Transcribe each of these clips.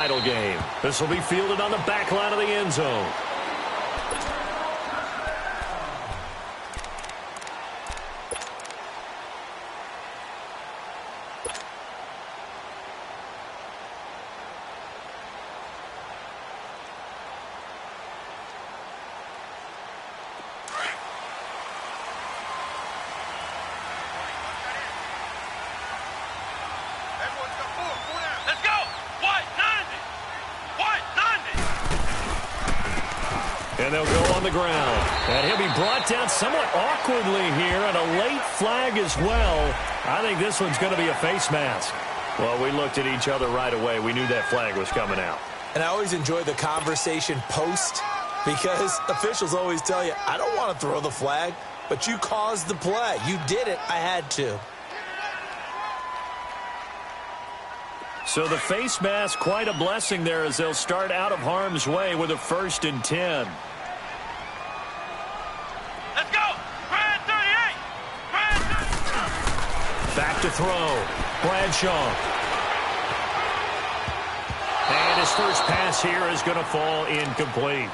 Title game. This will be fielded on the back line of the end zone. And they'll go on the ground. And he'll be brought down somewhat awkwardly here, and a late flag as well. I think this one's going to be a face mask. Well, we looked at each other right away. We knew that flag was coming out. And I always enjoy the conversation post, because officials always tell you, I don't want to throw the flag, but you caused the play. You did it. I had to. So the face mask, quite a blessing there as they'll start out of harm's way with a 1st and 10. Let's go! Brad 38! Brad 38! Back to throw. Bradshaw. And his first pass here is going to fall incomplete.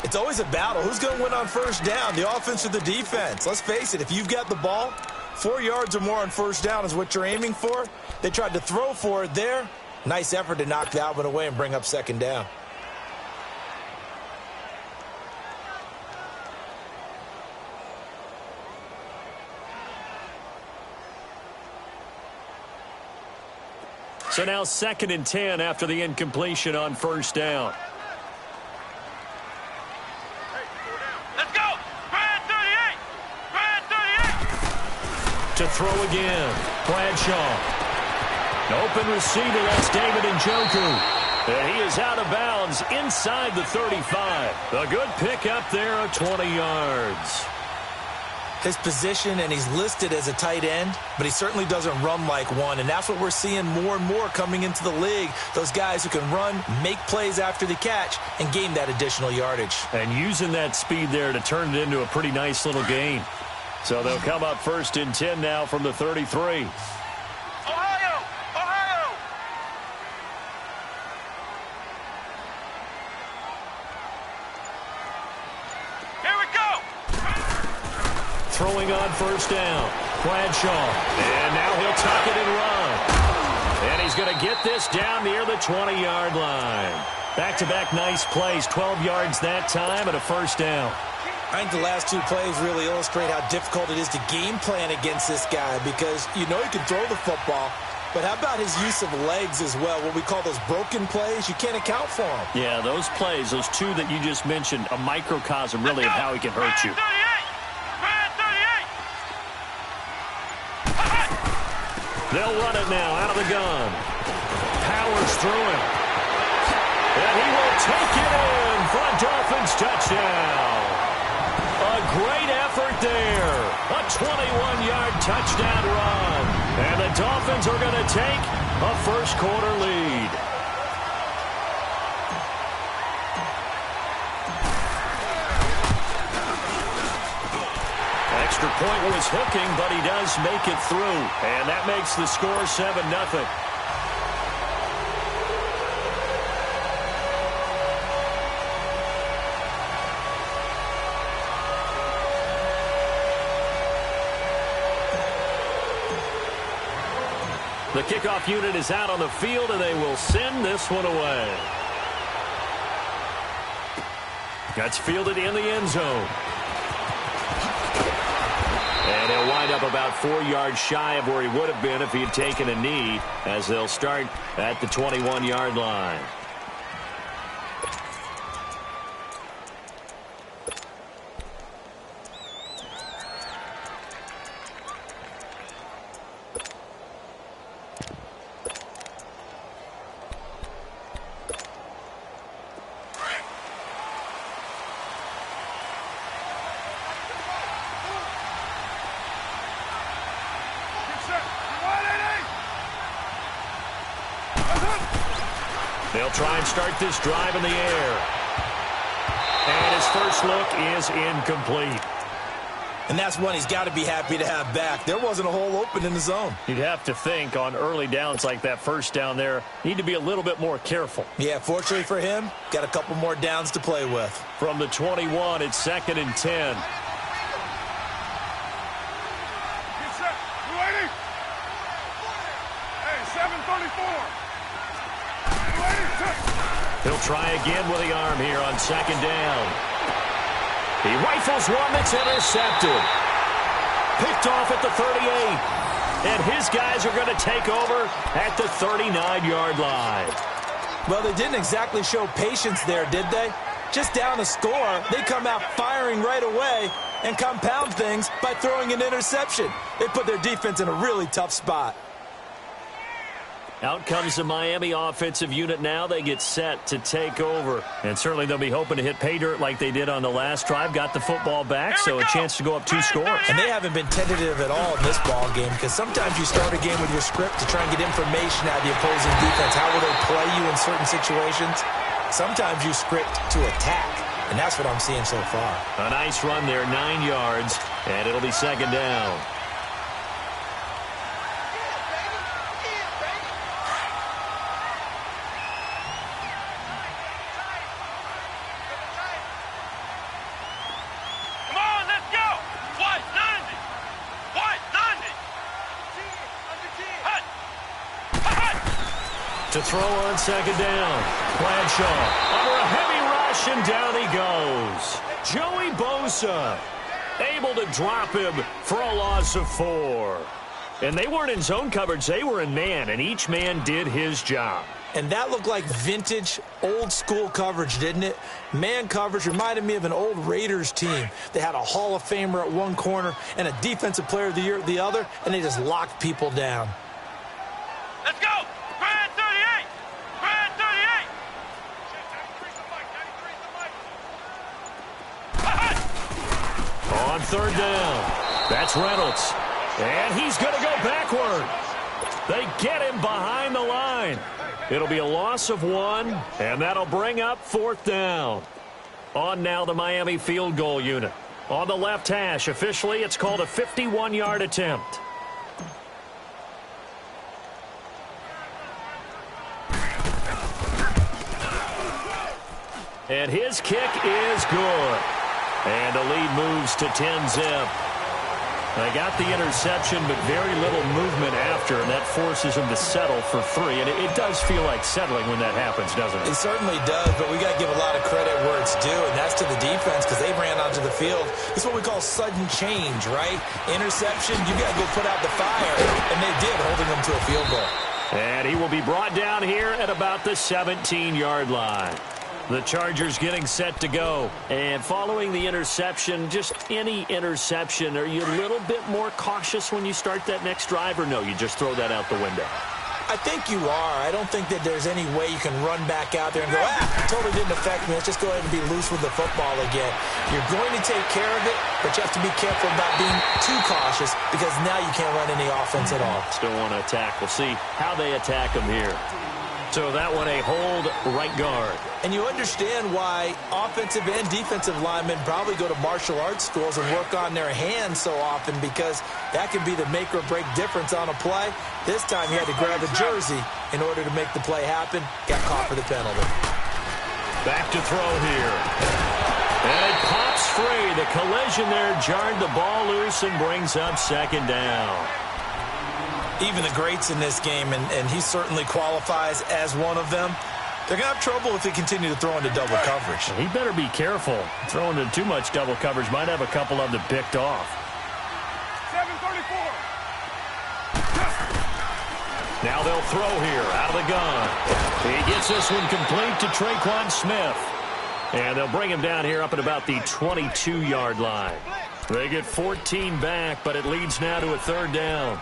It's always a battle. Who's going to win on 1st down, the offense or the defense? Let's face it, if you've got the ball, 4 yards or more on 1st down is what you're aiming for. They tried to throw for it there. Nice effort to knock that one away and bring up 2nd down. So now 2nd and 10 after the incompletion on 1st down. Let's go! Brad 38! Brad 38! To throw again. Bradshaw. Open receiver, that's David Njoku. And he is out of bounds inside the 35. A good pickup there of 20 yards. His position, and he's listed as a tight end, but he certainly doesn't run like one, and that's what we're seeing more and more coming into the league. Those guys who can run, make plays after the catch, and gain that additional yardage. And using that speed there to turn it into a pretty nice little gain. So they'll come up 1st and 10 now from the 33. Throwing on 1st down. Bradshaw. And now he'll tuck it and run. And he's going to get this down near the 20-yard line. Back-to-back nice plays. 12 yards that time and a 1st down. I think the last 2 plays really illustrate how difficult it is to game plan against this guy, because you know he can throw the football, but how about his use of legs as well? What we call those broken plays, you can't account for them. Yeah, those plays, those 2 that you just mentioned, a microcosm really of how he can hurt you. They'll run it now out of the gun. Powers through it. And he will take it in for a Dolphins touchdown. A great effort there. A 21-yard touchdown run. And the Dolphins are going to take a 1st quarter lead. Extra point was hooking, but he does make it through. And that makes the score 7-0. The kickoff unit is out on the field, and they will send this one away. That's fielded in the end zone. And he'll wind up about 4 yards shy of where he would have been if he had taken a knee, as they'll start at the 21-yard line. They'll try and start this drive in the air. And his first look is incomplete. And that's one he's got to be happy to have back. There wasn't a hole open in the zone. You'd have to think on early downs like that first down there, need to be a little bit more careful. Yeah, fortunately for him, got a couple more downs to play with. From the 21, it's 2nd and 10. Get set. You ready? Hey, 7:34. You ready? He'll try again with the arm here on 2nd down. He rifles one that's intercepted. Picked off at the 38. And his guys are going to take over at the 39-yard line. Well, they didn't exactly show patience there, did they? Just down a score, they come out firing right away and compound things by throwing an interception. They put their defense in a really tough spot. Out comes the Miami offensive unit now. They get set to take over. And certainly they'll be hoping to hit pay dirt like they did on the last drive. Got the football back, so a chance to go up 2 scores. And they haven't been tentative at all in this ball game, because sometimes you start a game with your script to try and get information out of the opposing defense. How will they play you in certain situations? Sometimes you script to attack, and that's what I'm seeing so far. A nice run there, 9 yards, and it'll be 2nd down. To throw on 2nd down. Bradshaw under a heavy rush, and down he goes. Joey Bosa able to drop him for a loss of 4. And they weren't in zone coverage. They were in man, and each man did his job. And that looked like vintage, old-school coverage, didn't it? Man coverage reminded me of an old Raiders team. They had a Hall of Famer at one corner and a Defensive Player of the Year at the other, and they just locked people down. Let's go! Brad 38! Brad 38! On 3rd down, that's Reynolds. And he's going to go backward. They get him behind the line. It'll be a loss of 1, and that'll bring up 4th down. On now the Miami field goal unit. On the left hash, officially it's called a 51-yard attempt. And his kick is good. And the lead moves to 10-zip. They got the interception, but very little movement after, and that forces them to settle for 3. And it does feel like settling when that happens, doesn't it? It certainly does, but we got to give a lot of credit where it's due, and that's to the defense, because they ran onto the field. It's what we call sudden change, right? Interception, you got to go put out the fire, and they did, holding them to a field goal. And he will be brought down here at about the 17-yard line. The Chargers getting set to go. And following the interception, just any interception, are you a little bit more cautious when you start that next drive, or no, you just throw that out the window? I think you are. I don't think that there's any way you can run back out there and go, totally didn't affect me. Let's just go ahead and be loose with the football again. You're going to take care of it, but you have to be careful about being too cautious, because now you can't run any offense at all. Still want to attack. We'll see how they attack them here. So that one a hold right guard. And you understand why offensive and defensive linemen probably go to martial arts schools and work on their hands so often, because that can be the make or break difference on a play. This time he had to grab a jersey in order to make the play happen. Got caught for the penalty. Back to throw here. And it pops free. The collision there jarred the ball loose and brings up 2nd down. Even the greats in this game, and he certainly qualifies as one of them, they're going to have trouble if they continue to throw into double coverage. He better be careful. Throwing into too much double coverage might have a couple of them picked off. 7:34. Now they'll throw here out of the gun. He gets this one complete to Traquan Smith. And they'll bring him down here up at about the 22-yard line. They get 14 back, but it leads now to a 3rd down.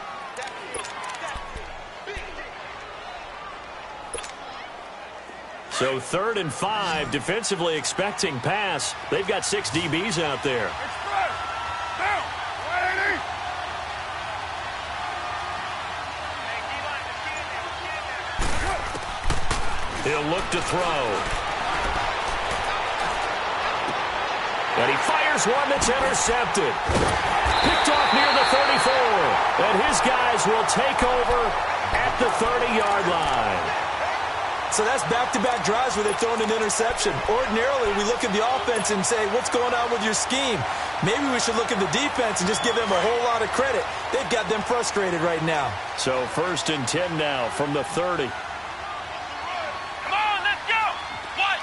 So 3rd and 5, defensively expecting pass. They've got 6 DBs out there. He'll look to throw. And he fires one that's intercepted. Picked off near the 34. And his guys will take over at the 30-yard line. So that's back-to-back drives where they've thrown an interception. Ordinarily, we look at the offense and say, what's going on with your scheme? Maybe we should look at the defense and just give them a whole lot of credit. They've got them frustrated right now. So 1st and 10 now from the 30. Come on, let's go. What?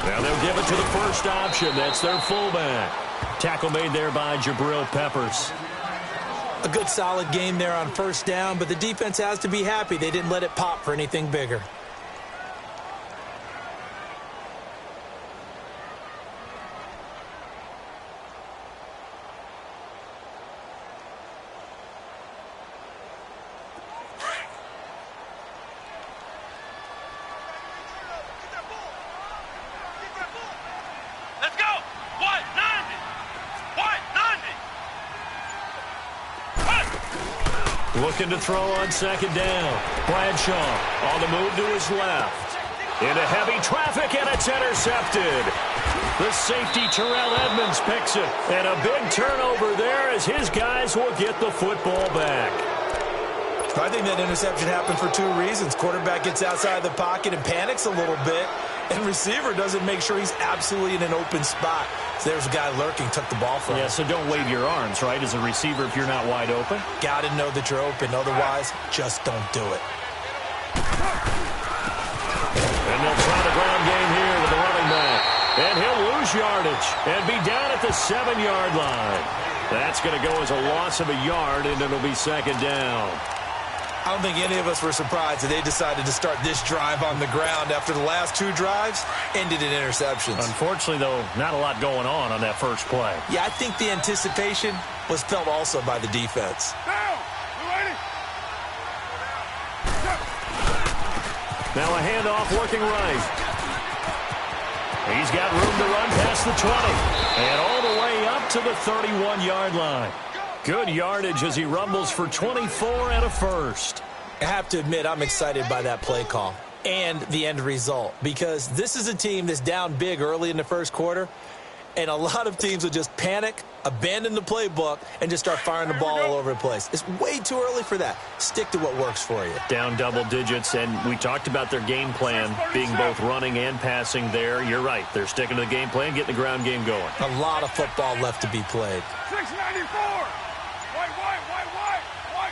90. Now they'll give it to the first option. That's their fullback. Tackle made there by Jabril Peppers. A good solid game there on 1st down, but the defense has to be happy they didn't let it pop for anything bigger. Let's go. What? 90. What? 90. Looking to throw on 2nd down. Bradshaw on the move to his left. Into heavy traffic, and it's intercepted. The safety, Terrell Edmonds, picks it. And a big turnover there as his guys will get the football back. I think that interception happened for 2 reasons. Quarterback gets outside the pocket and panics a little bit, and receiver doesn't make sure he's absolutely in an open spot. So there's a guy lurking, took the ball from him. Yeah, so don't wave your arms, right, as a receiver if you're not wide open. Got to know that you're open. Otherwise, just don't do it. And they'll try the ground game here with the running back. And he'll lose yardage and be down at the 7-yard line. That's going to go as a loss of a yard, and it'll be 2nd down. I don't think any of us were surprised that they decided to start this drive on the ground after the last 2 drives ended in interceptions. Unfortunately, though, not a lot going on that first play. Yeah, I think the anticipation was felt also by the defense. Down. You ready? Now a handoff working right. He's got room to run past the 20. And all the way up to the 31-yard line. Good yardage as he rumbles for 24 and a first. I have to admit, I'm excited by that play call and the end result, because this is a team that's down big early in the first quarter, and a lot of teams will just panic, abandon the playbook, and just start firing the ball all over the place. It's way too early for that. Stick to what works for you. Down double digits, and we talked about their game plan being both running and passing there. You're right. They're sticking to the game plan, getting the ground game going. A lot of football left to be played. 694. White.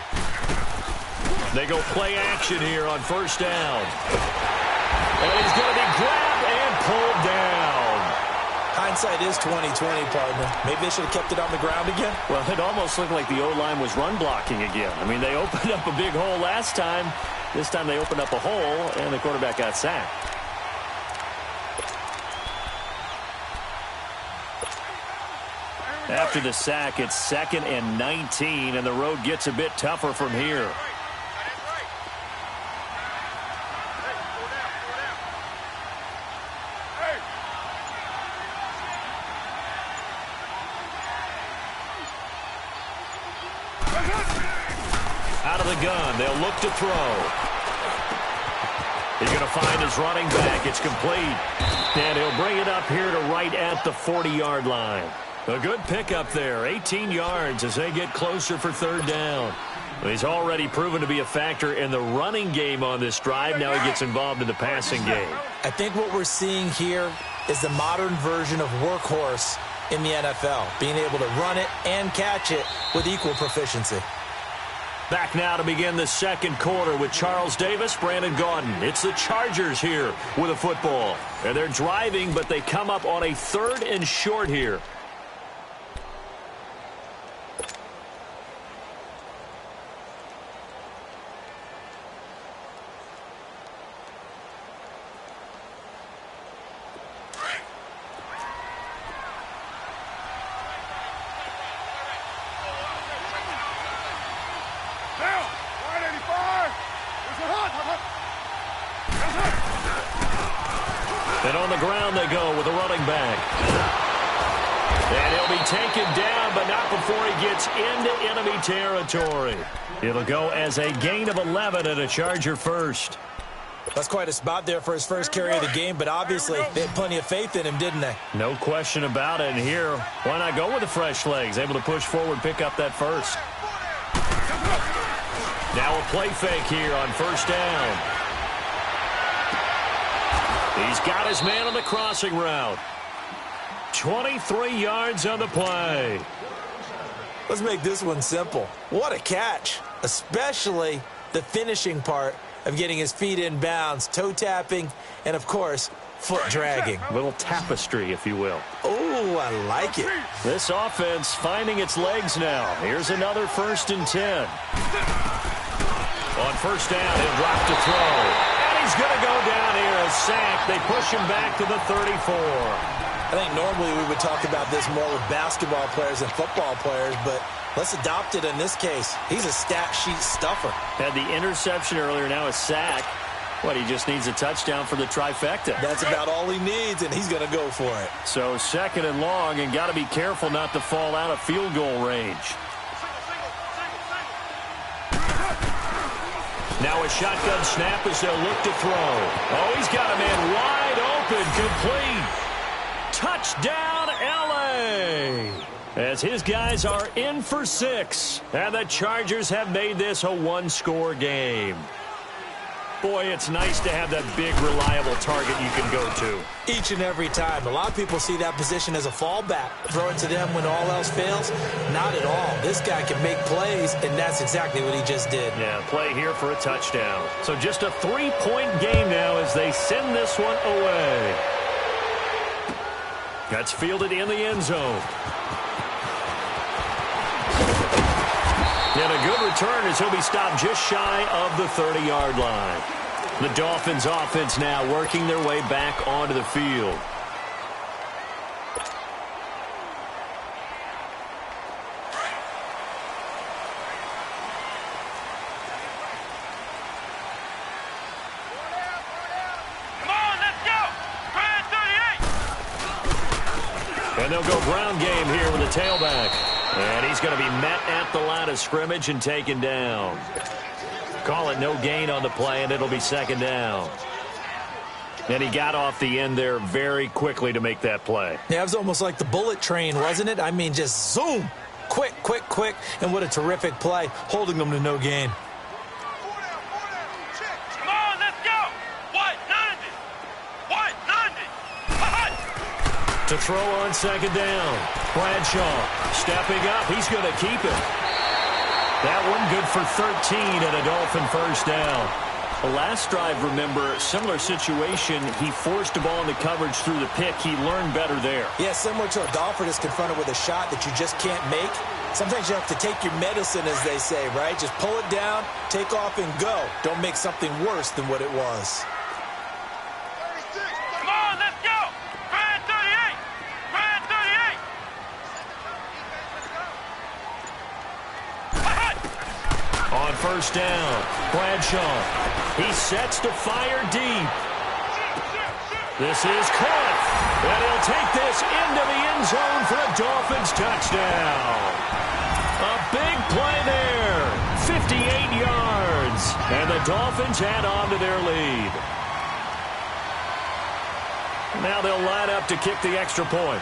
They go play action here on 1st down. And he's going to be grabbed and pulled down. Hindsight is 20/20, partner. Maybe they should have kept it on the ground again. Well, it almost looked like the O-line was run blocking again. I mean, they opened up a big hole last time. This time they opened up a hole, and the quarterback got sacked. After the sack, it's 2nd and 19, and the road gets a bit tougher from here. Out of the gun, they'll look to throw. He's going to find his running back. It's complete. And he'll bring it up here to right at the 40-yard line. A good pickup there, 18 yards as they get closer for 3rd down. He's already proven to be a factor in the running game on this drive. Now he gets involved in the passing game. I think what we're seeing here is the modern version of workhorse in the NFL, being able to run it and catch it with equal proficiency. Back now to begin the 2nd quarter with Charles Davis, Brandon Gaudin. It's the Chargers here with a football. And they're driving, but they come up on a 3rd and short here. And on the ground they go with a running back. And he'll be taken down, but not before he gets into enemy territory. It'll go as a gain of 11 and a Charger first. That's quite a spot there for his first carry of the game, but obviously they had plenty of faith in him, didn't they? No question about it. And here, why not go with the fresh legs? Able to push forward, pick up that first. Now a play fake here on first down. He's got his man on the crossing route. 23 yards on the play. Let's make this one simple. What a catch, especially the finishing part of getting his feet in bounds, toe tapping, and, of course, foot dragging. A little tapestry, if you will. Oh, I like it. This offense finding its legs now. Here's another 1st and 10. On first down, he'll drop to throw. And he's going to go down here, a sack. They push him back to the 34. I think normally we would talk about this more with basketball players and football players, but let's adopt it in this case. He's a stat sheet stuffer. Had the interception earlier, now a sack. What, he just needs a touchdown for the trifecta. That's about all he needs, and he's going to go for it. So 2nd and long, and got to be careful not to fall out of field goal range. Now a shotgun snap as they'll look to throw. Oh, he's got a man wide open, complete. Touchdown, L.A. As his guys are in for 6. And the Chargers have made this a one-score game. Boy, it's nice to have that big, reliable target you can go to. Each and every time. A lot of people see that position as a fallback. Throw it to them when all else fails. Not at all. This guy can make plays, and that's exactly what he just did. Yeah, play here for a touchdown. So just a 3-point game now as they send this one away. That's fielded in the end zone. And a good return as he'll be stopped just shy of the 30-yard line. The Dolphins offense now working their way back onto the field. And they'll go ground game here with a tailback. And he's going to be met at the line of scrimmage and taken down. Call it no gain on the play, and it'll be 2nd down. And he got off the end there very quickly to make that play. Yeah, it was almost like the bullet train, wasn't it? I mean, just zoom. Quick, quick, quick. And what a terrific play, holding them to no gain. Come on, let's go. White 90. To throw on 2nd down. Bradshaw stepping up. He's going to keep it. That one good for 13 and a Dolphin 1st down. The last drive, remember, similar situation. He forced the ball into coverage through the pick. He learned better there. Yeah, similar to a golfer that's confronted with a shot that you just can't make. Sometimes you have to take your medicine, as they say, right? Just pull it down, take off, and go. Don't make something worse than what it was. Come on, let's go. Brand 38. Brand 38. On 1st down, Bradshaw. He sets to fire deep. This is caught. And he'll take this into the end zone for a Dolphins touchdown. A big play there. 58 yards. And the Dolphins add on to their lead. Now they'll line up to kick the extra point.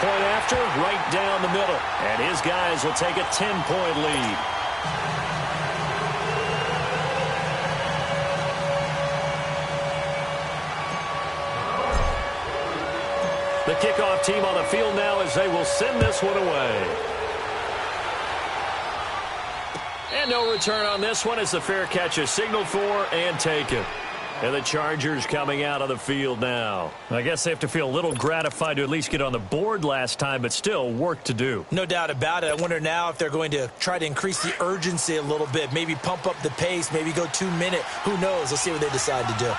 Point after, right down the middle. And his guys will take a 10-point lead. The kickoff team on the field now as they will send this one away. And no return on this one as the fair catch is signaled for and taken. And the Chargers coming out on the field now. I guess they have to feel a little gratified to at least get on the board last time, but still work to do. No doubt about it. I wonder now if they're going to try to increase the urgency a little bit, maybe pump up the pace, maybe go 2-minute. Who knows? Let's see what they decide to do.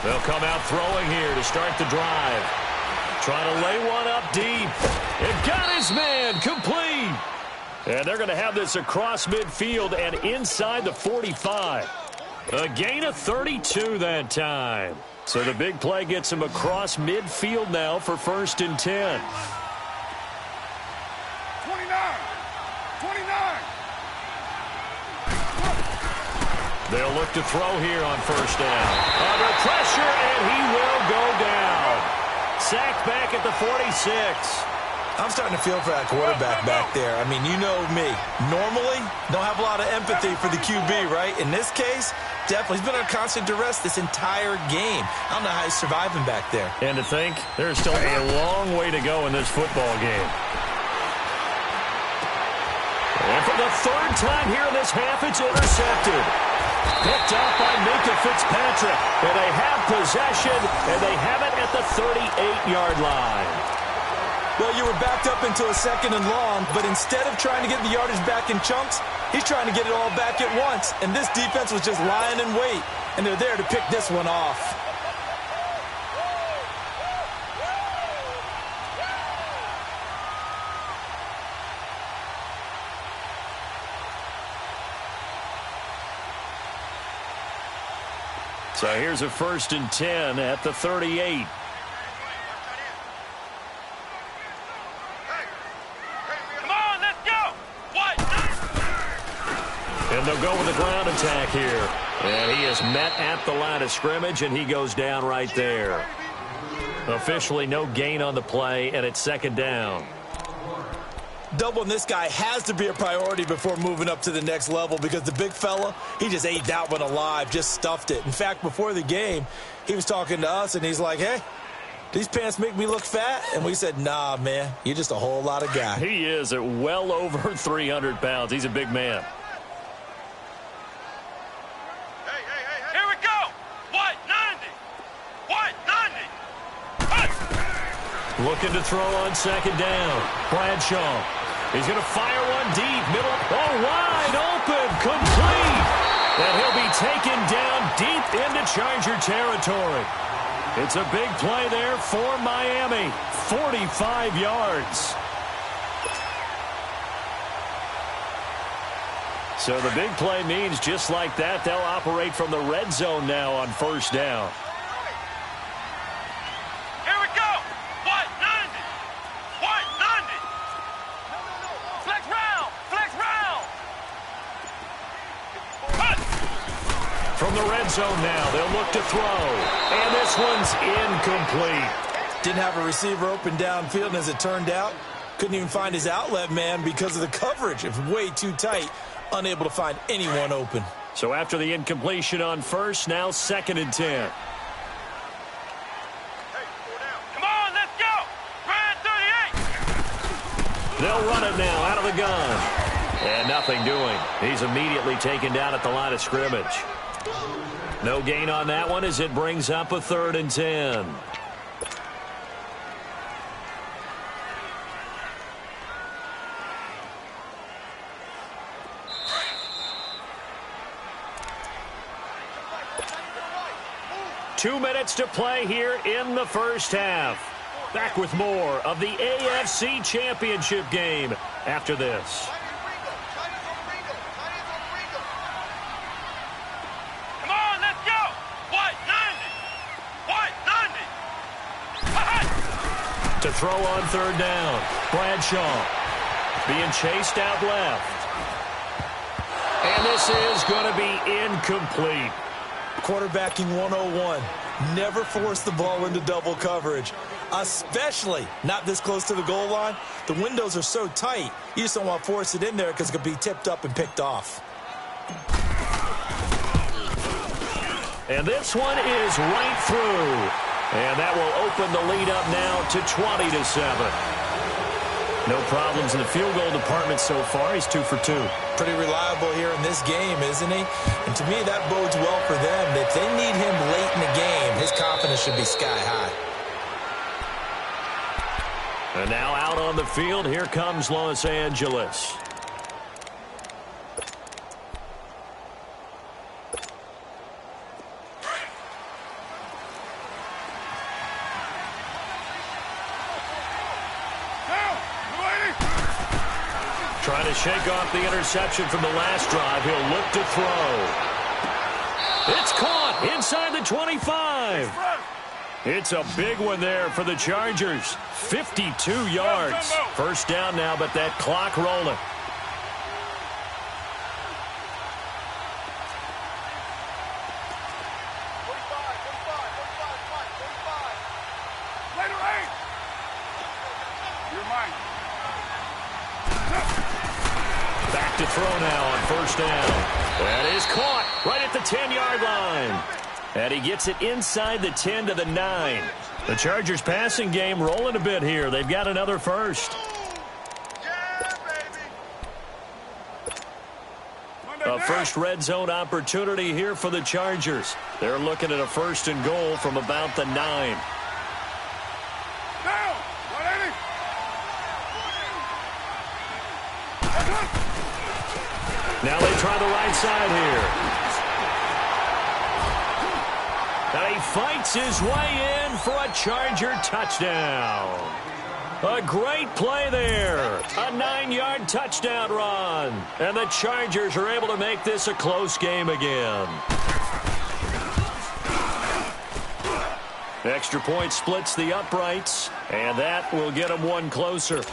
They'll come out throwing here to start the drive. Trying to lay one up deep. It got his man complete. And they're going to have this across midfield and inside the 45. A gain of 32 that time. So the big play gets him across midfield now for 1st and 10. 29. They'll look to throw here on 1st down. Under pressure, and he will go down. Sacked back at the 46. I'm starting to feel for that quarterback back there. I mean, you know me. Normally, don't have a lot of empathy for the QB, right? In this case, definitely. He's been under constant duress this entire game. I don't know how he's surviving back there. And to think, there's still a long way to go in this football game. And for the 3rd time here in this half, it's intercepted. Picked off by Minka Fitzpatrick. And they have possession, and they have it at the 38-yard line. Well, you were backed up into a 2nd and long, but instead of trying to get the yardage back in chunks, he's trying to get it all back at once. And this defense was just lying in wait, and they're there to pick this one off. So here's a 1st and 10 at the 38. And they'll go with the ground attack here. And he is met at the line of scrimmage, and he goes down right there. Officially no gain on the play, and it's 2nd down. Doubling this guy has to be a priority before moving up to the next level because the big fella, he just ate that one alive, just stuffed it. In fact, before the game, he was talking to us, and he's like, hey, these pants make me look fat? And we said, nah, man, you're just a whole lot of guy. He is at well over 300 pounds. He's a big man. Looking to throw on 2nd down. Bradshaw. He's going to fire one deep. Middle. Oh, wide open. Complete. And he'll be taken down deep into Charger territory. It's a big play there for Miami. 45 yards. So the big play means just like that, they'll operate from the red zone now on 1st down. From the red zone now, they'll look to throw. And this one's incomplete. Didn't have a receiver open downfield, and as it turned out, couldn't even find his outlet man because of the coverage. It was way too tight, unable to find anyone open. So after the incompletion on 1st, now 2nd and 10. Come on, let's go. Ryan 38. They'll run it now out of the gun. And nothing doing. He's immediately taken down at the line of scrimmage. No gain on that one as it brings up a 3rd and 10. Two minutes to play here in the 1st half. Back with more of the AFC Championship game after this. To throw on 3rd down. Bradshaw being chased out left. And this is going to be incomplete. Quarterbacking 101. Never force the ball into double coverage, especially not this close to the goal line. The windows are so tight, you just don't want to force it in there because it could be tipped up and picked off. And this one is right through. And that will open the lead up now to 20-7. No problems in the field goal department so far. He's 2 for 2. Pretty reliable here in this game, isn't he? And to me, that bodes well for them. If they need him late in the game, his confidence should be sky high. And now out on the field, here comes Los Angeles. Trying to to shake off the interception from the last drive. He'll look to throw. It's caught inside the 25. It's a big one there for the Chargers. 52 yards. First down now, but that clock rolling. Back to throw now on first down. That is caught right at the 10-yard line. And he gets it inside the 10 to the 9. The Chargers passing game rolling a bit here. They've got another first. A first red zone opportunity here for the Chargers. They're looking at a first and goal from about the 9. Now they try the right side here. And he fights his way in for a Charger touchdown. A great play there. A 9-yard touchdown run. And the Chargers are able to make this a close game again. Extra point splits the uprights, and that will get them one closer.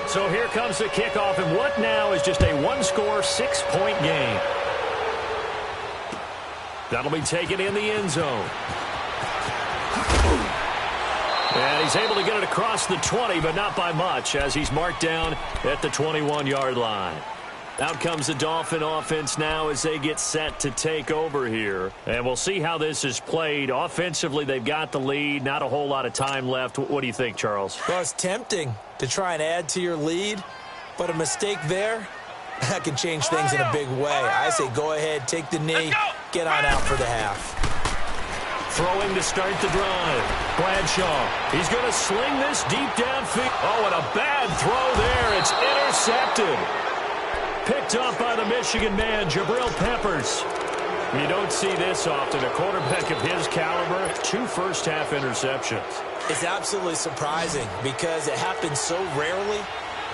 So here comes the kickoff, and what now is just a one-score, 6-point game. That'll be taken in the end zone. And he's able to get it across the 20, but not by much, as he's marked down at the 21-yard line. Out comes the Dolphin offense now as they get set to take over here. And we'll see how this is played. Offensively, they've got the lead. Not a whole lot of time left. What do you think, Charles? Well, it's tempting to try and add to your lead, but a mistake there, that can change things in a big way. I say go ahead, take the knee, get on out for the half. Throwing to start the drive. Bradshaw. He's going to sling this deep downfield. Oh, and a bad throw there. It's intercepted. Picked up by the Michigan man, Jabril Peppers. You don't see this often. A quarterback of his caliber, 2 first-half interceptions. It's absolutely surprising because it happens so rarely.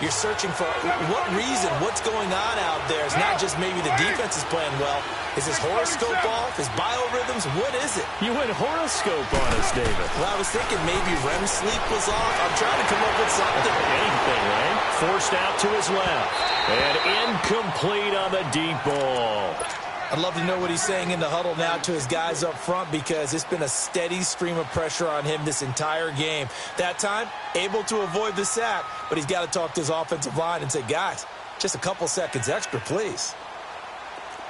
You're searching for what reason, what's going on out there. It's not just maybe the defense is playing well. Is his horoscope off? His biorhythms? What is it? You went horoscope on us, David. Well, I was thinking maybe REM sleep was off. I'm trying to come up with something. Anything, right? Forced out to his left. And incomplete on the deep ball. I'd love to know what he's saying in the huddle now to his guys up front because it's been a steady stream of pressure on him this entire game. That time, able to avoid the sack, but he's got to talk to his offensive line and say, guys, just a couple seconds extra, please.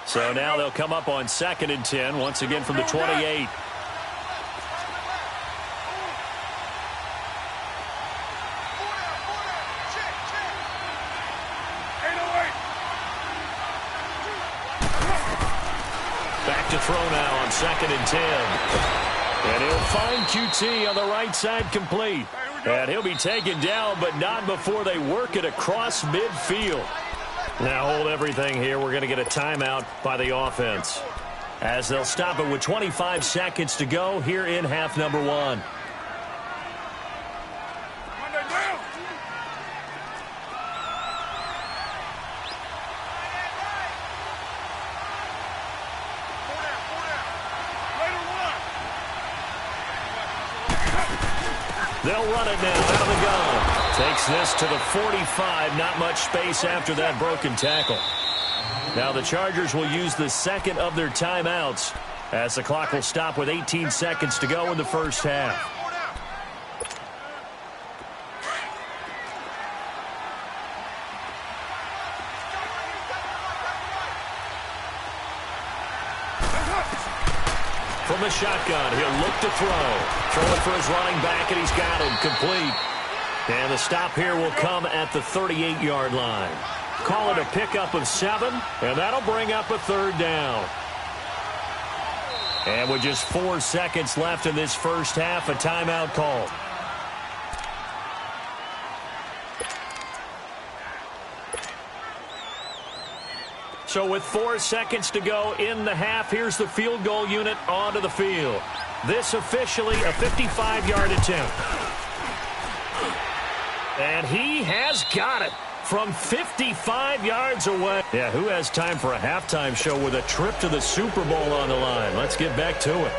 So now they'll come up on 2nd and 10, once again from the 28. Back to throw now on 2nd and 10. And he'll find QT on the right side complete. And he'll be taken down, but not before they work it across midfield. Now hold everything here. We're going to get a timeout by the offense, as they'll stop it with 25 seconds to go here in half number 1. They'll run it now out of the gun. Takes this to the 45. Not much space after that broken tackle. Now the Chargers will use the second of their timeouts as the clock will stop with 18 seconds to go in the first half. From the shotgun, he'll look to throw. Throwing for his running back, and he's got him complete. And the stop here will come at the 38-yard line. Call it a pickup of 7, and that'll bring up a 3rd down. And with just 4 seconds left in this first half, a timeout call. So with 4 seconds to go in the half, here's the field goal unit onto the field. This officially a 55-yard attempt. And he has got it from 55 yards away. Yeah, who has time for a halftime show with a trip to the Super Bowl on the line? Let's get back to it.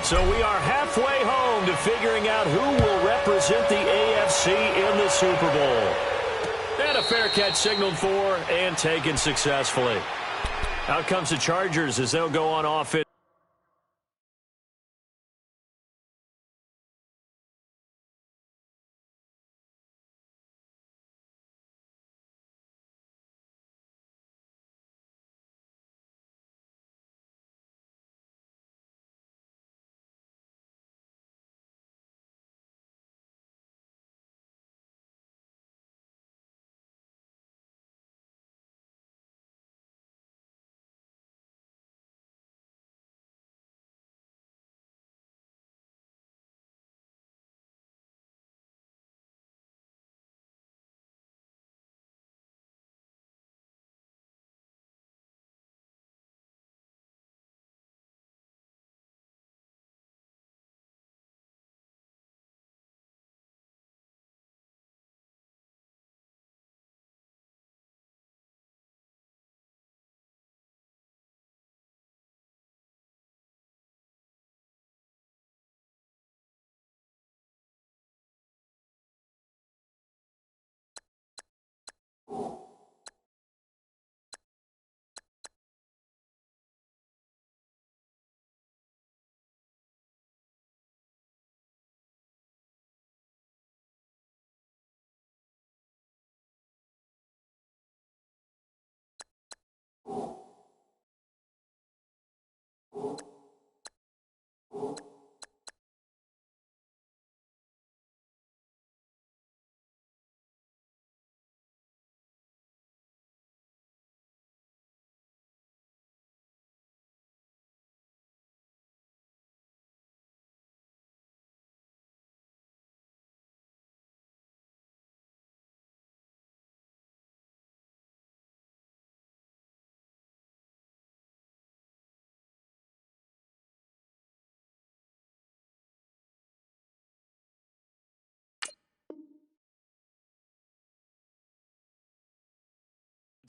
So we are halfway home to figuring out who will represent the AFC in the Super Bowl. And a fair catch signaled for and taken successfully. Out comes the Chargers as they'll go on offense.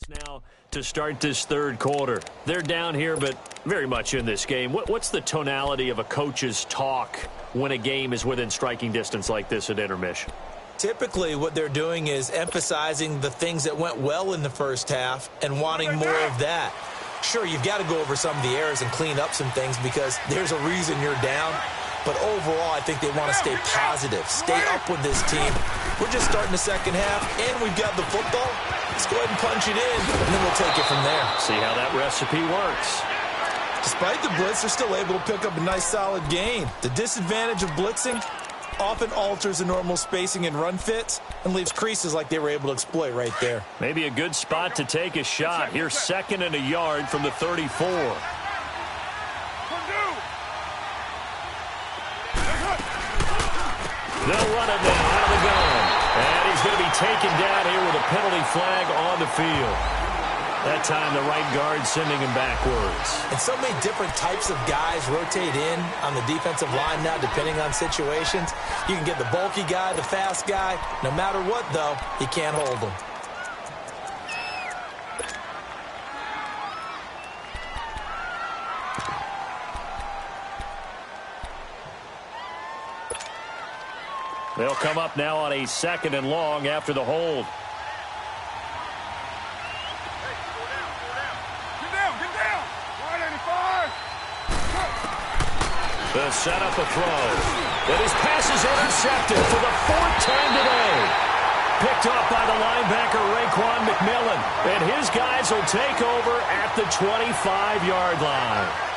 Now to start this third quarter. They're down here, but very much in this game. What's the tonality of a coach's talk when a game is within striking distance like this at intermission? Typically, what they're doing is emphasizing the things that went well in the first half and wanting more of that. Sure, you've got to go over some of the errors and clean up some things because there's a reason you're down. But overall, I think they want to stay positive, stay up with this team. We're just starting the second half, and we've got the football. Let's go ahead and punch it in, and then we'll take it from there. See how that recipe works. Despite the blitz, they're still able to pick up a nice, solid gain. The disadvantage of blitzing often alters the normal spacing and run fits and leaves creases like they were able to exploit right there. Maybe a good spot to take a shot. Here's 2nd and a yard from the 34. They'll run it now out of the gun. And he's going to be taken down here with a penalty flag on the field. That time the right guard sending him backwards. And so many different types of guys rotate in on the defensive line now depending on situations. You can get the bulky guy, the fast guy. No matter what, though, you can't hold them. They'll come up now on a 2nd and long after the hold. They'll set up a throw. And his pass is intercepted for the 4th time today. Picked off by the linebacker, Raekwon McMillan. And his guys will take over at the 25-yard line.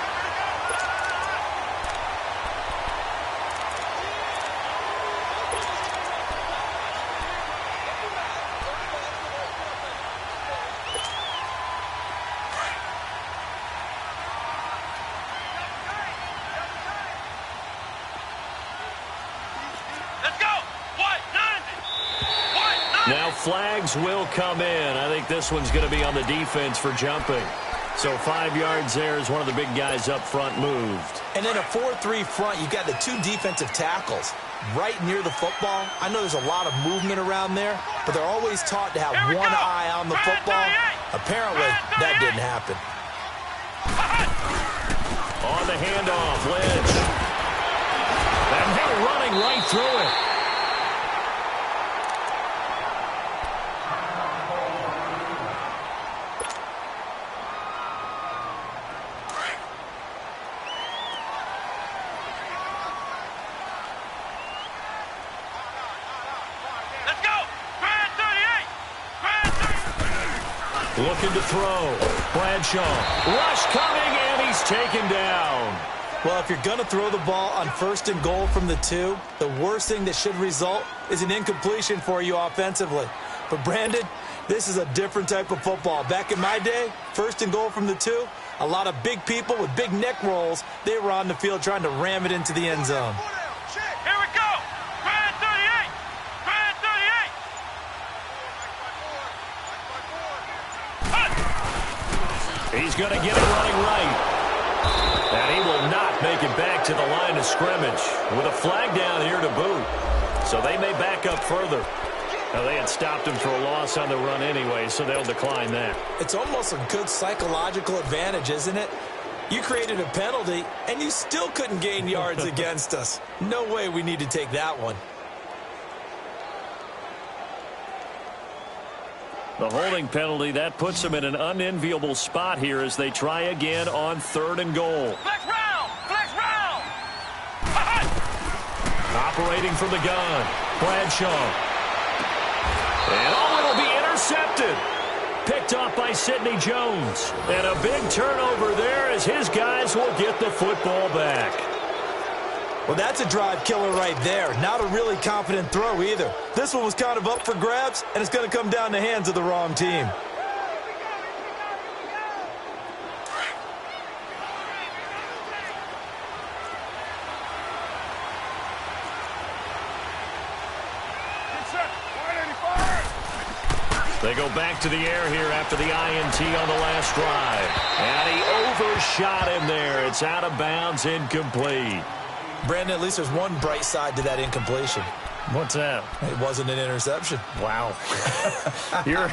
Now flags will come in. I think this one's going to be on the defense for jumping. So 5 yards there as one of the big guys up front moved. And in a 4-3 front, you've got the 2 defensive tackles right near the football. I know there's a lot of movement around there, but they're always taught to have one eye on the football. Apparently, that didn't happen. On the handoff, Lynch. And they're running right through it. Looking to throw. Bradshaw. Rush coming, and he's taken down. Well, if you're going to throw the ball on 1st and goal from the 2, the worst thing that should result is an incompletion for you offensively. But, Brandon, this is a different type of football. Back in my day, 1st and goal from the 2, a lot of big people with big neck rolls, they were on the field trying to ram it into the end zone. Here we go. Brad 38. Brad 38. He's going to get it running right. And he will not make it back to the line of scrimmage with a flag down here to boot. So they may back up further. Now, they had stopped him for a loss on the run anyway, so they'll decline that. It's almost a good psychological advantage, isn't it? You created a penalty, and you still couldn't gain yards against us. No way we need to take that one. The holding penalty, that puts them in an unenviable spot here as they try again on 3rd and goal. Flex round! Flex round! Operating from the gun, Bradshaw. And it'll be intercepted. Picked off by Sidney Jones. And a big turnover there as his guys will get the football back. Well, that's a drive killer right there. Not a really confident throw either. This one was kind of up for grabs, and it's going to come down the hands of the wrong team. They go back to the air here after the INT on the last drive. And he overshot him there. It's out of bounds, incomplete. Brandon, at least there's one bright side to that incompletion. What's that? It wasn't an interception. Wow. You're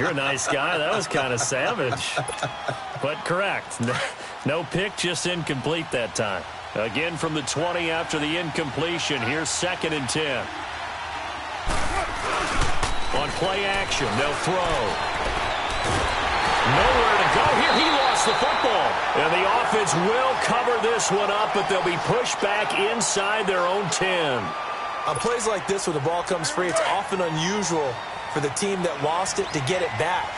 a nice guy. That was kind of savage. But correct. No pick, just incomplete that time. Again from the 20 after the incompletion. Here's 2nd and 10. On play action, they'll throw. Nowhere to go here. He lost the football. And the offense will cover this one up, but they'll be pushed back inside their own 10. On plays like this where the ball comes free, it's often unusual for the team that lost it to get it back.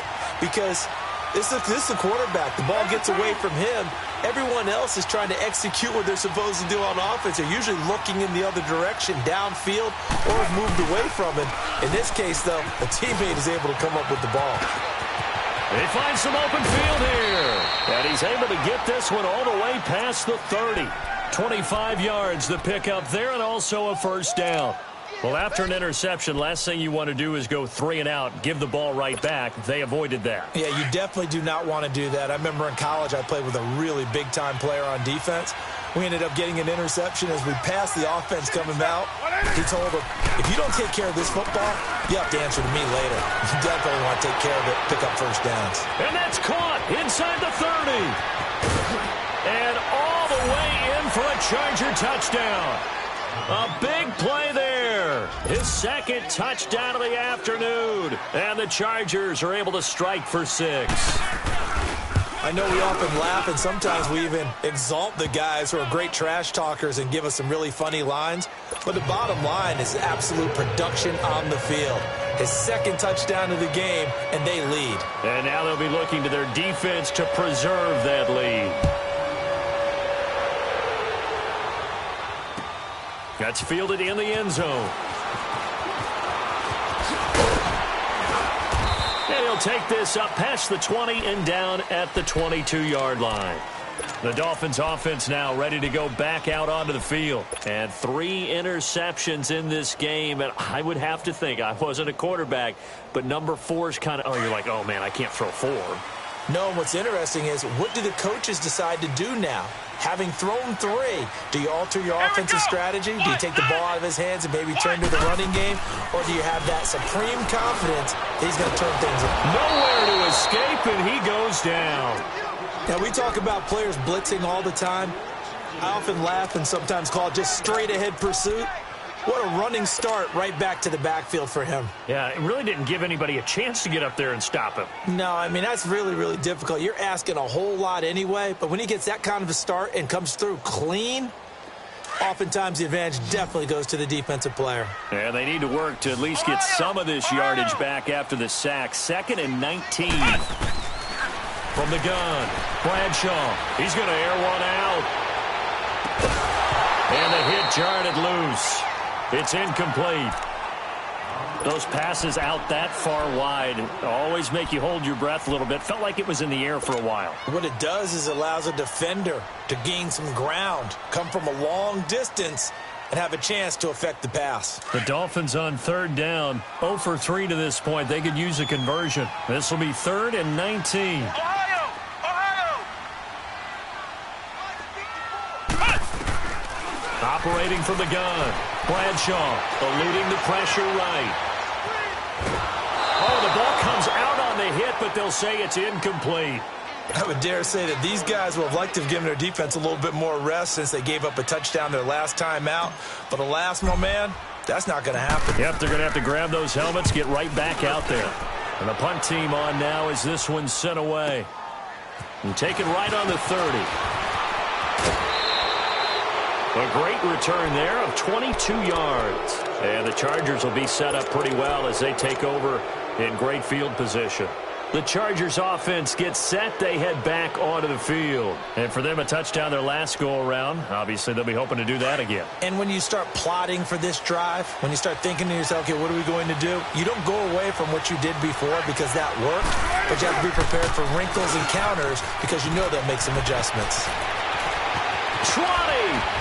Because this is the quarterback. The ball gets away from him. Everyone else is trying to execute what they're supposed to do on offense. They're usually looking in the other direction, downfield, or have moved away from it. In this case, though, a teammate is able to come up with the ball. He finds some open field here. And he's able to get this one all the way past the 30. 25 yards the pickup there, and also a 1st down. Well, after an interception, last thing you want to do is go 3 and out, give the ball right back. They avoided that. Yeah, you definitely do not want to do that. I remember in college I played with a really big-time player on defense. We ended up getting an interception as we passed the offense coming out. He told him, if you don't take care of this football, you have to answer to me later. You definitely want to take care of it, pick up 1st downs. And that's caught inside the 30. And all the way in for a Charger touchdown. A big play there. His 2nd touchdown of the afternoon. And the Chargers are able to strike for 6. I know we often laugh, and sometimes we even exalt the guys who are great trash talkers and give us some really funny lines. But the bottom line is absolute production on the field. His 2nd touchdown of the game, and they lead. And now they'll be looking to their defense to preserve that lead. That's fielded in the end zone. And he'll take this up past the 20 and down at the 22-yard line. The Dolphins offense now ready to go back out onto the field. And 3 interceptions in this game. And I would have to think, I wasn't a quarterback, but number 4 is kind of, oh, you're like, oh, man, I can't throw 4. No, and what's interesting is, what do the coaches decide to do now? Having thrown 3, do you alter your offensive strategy? Do you take the ball out of his hands and maybe turn to the running game? Or do you have that supreme confidence that he's going to turn things around? Nowhere to escape, and he goes down. Now, we talk about players blitzing all the time. I often laugh and sometimes call it just straight-ahead pursuit. What a running start right back to the backfield for him. Yeah, it really didn't give anybody a chance to get up there and stop him. No, I mean, that's really, really difficult. You're asking a whole lot anyway, but when he gets that kind of a start and comes through clean, oftentimes the advantage definitely goes to the defensive player. Yeah, they need to work to at least get some of this yardage back after the sack. 2nd and 19. From the gun, Bradshaw. He's going to air one out. And the hit jarred it loose. It's incomplete. Those passes out that far wide always make you hold your breath a little bit. Felt like it was in the air for a while. What it does is it allows a defender to gain some ground, come from a long distance, and have a chance to affect the pass. The Dolphins on 3rd down, 0 for 3 to this point. They could use a conversion. This will be 3rd and 19. Operating from the gun, Bradshaw eluding the pressure right. Oh, the ball comes out on the hit, but they'll say it's incomplete. I would dare say that these guys would have liked to have given their defense a little bit more rest since they gave up a touchdown their last time out. But alas, my man, that's not going to happen. Yep, they're going to have to grab those helmets, get right back out there. And the punt team on now as this one's sent away. And take it right on the 30. A great return there of 22 yards. And the Chargers will be set up pretty well as they take over in great field position. The Chargers offense gets set. They head back onto the field. And for them, a touchdown their last go-around. Obviously, they'll be hoping to do that again. And when you start plotting for this drive, when you start thinking to yourself, okay, what are we going to do? You don't go away from what you did before because that worked, but you have to be prepared for wrinkles and counters because you know they'll make some adjustments. Trotty!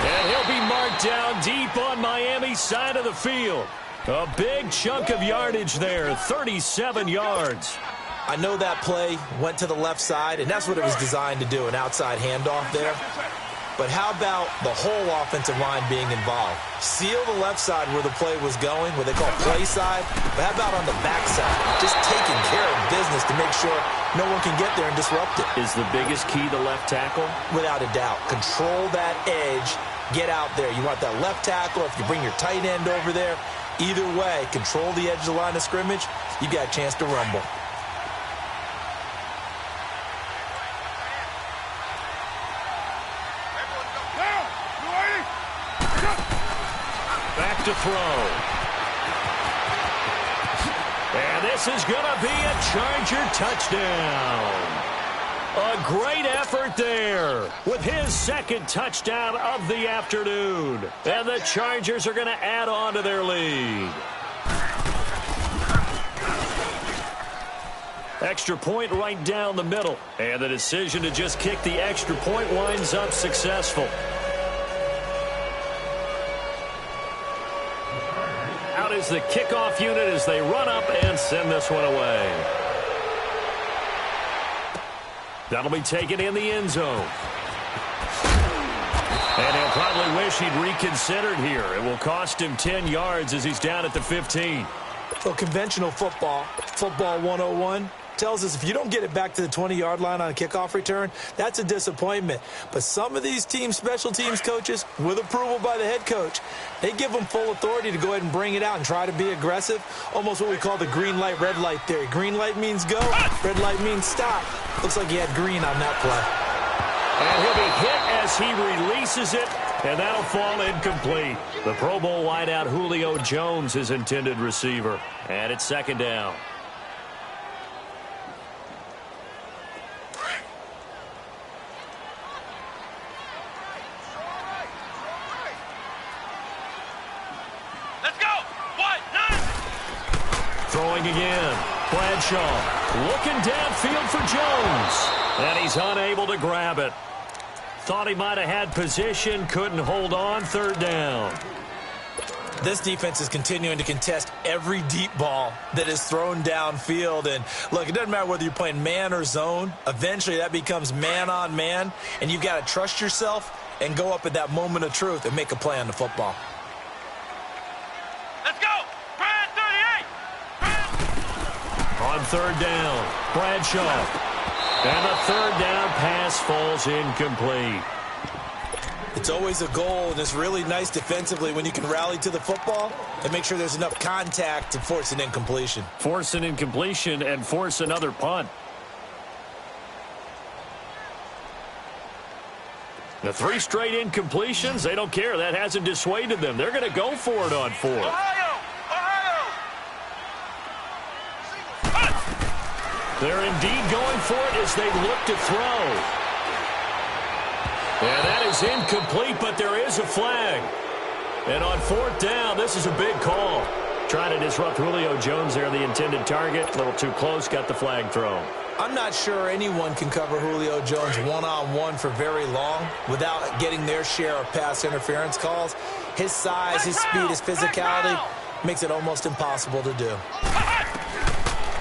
And he'll be marked down deep on Miami's side of the field. A big chunk of yardage there, 37 yards. I know that play went to the left side, and that's what it was designed to do, an outside handoff there. But how about the whole offensive line being involved? Seal the left side where the play was going, what they call play side, but how about on the back side? Just taking care of business to make sure no one can get there and disrupt it. Is the biggest key the left tackle? Without a doubt. Control that edge. Get out there. You want that left tackle. If you bring your tight end over there, either way, control the edge of the line of scrimmage, you got a chance to rumble. Back to throw. And this is going to be a Charger touchdown. A great effort there with his 2nd touchdown of the afternoon. And the Chargers are going to add on to their lead. Extra point right down the middle. And the decision to just kick the extra point winds up successful. Out is the kickoff unit as they run up and send this one away. That'll be taken in the end zone. And he'll probably wish he'd reconsidered here. It will cost him 10 yards as he's down at the 15. Well, conventional football 101, tells us if you don't get it back to the 20-yard line on a kickoff return, that's a disappointment. But some of these team special teams coaches, with approval by the head coach, they give them full authority to go ahead and bring it out and try to be aggressive, almost what we call the green light, red light theory. Green light means go, red light means stop. Looks like he had green on that play. And he'll be hit as he releases it, and that'll fall incomplete. The Pro Bowl wideout Julio Jones, his intended receiver. And it's 2nd down. Throwing again. Bradshaw looking downfield for Jones. And he's unable to grab it. Thought he might have had position, couldn't hold on, 3rd down. This defense is continuing to contest every deep ball that is thrown downfield. And, look, it doesn't matter whether you're playing man or zone. Eventually, that becomes man-on-man, and you've got to trust yourself and go up at that moment of truth and make a play on the football. Let's go! Brad 38! On third down, Bradshaw. And the third down pass falls incomplete. It's always a goal, and it's really nice defensively when you can rally to the football and make sure there's enough contact to force an incompletion. Force an incompletion and force another punt. The 3 straight incompletions, they don't care. That hasn't dissuaded them. They're going to go for it on 4th. Ohio! They're indeed going for it as they look to throw. And that is incomplete, but there is a flag. And on 4th down, this is a big call. Trying to disrupt Julio Jones there, the intended target. A little too close, got the flag thrown. I'm not sure anyone can cover Julio Jones one-on-one for very long without getting their share of pass interference calls. His size, his speed, his physicality makes it almost impossible to do.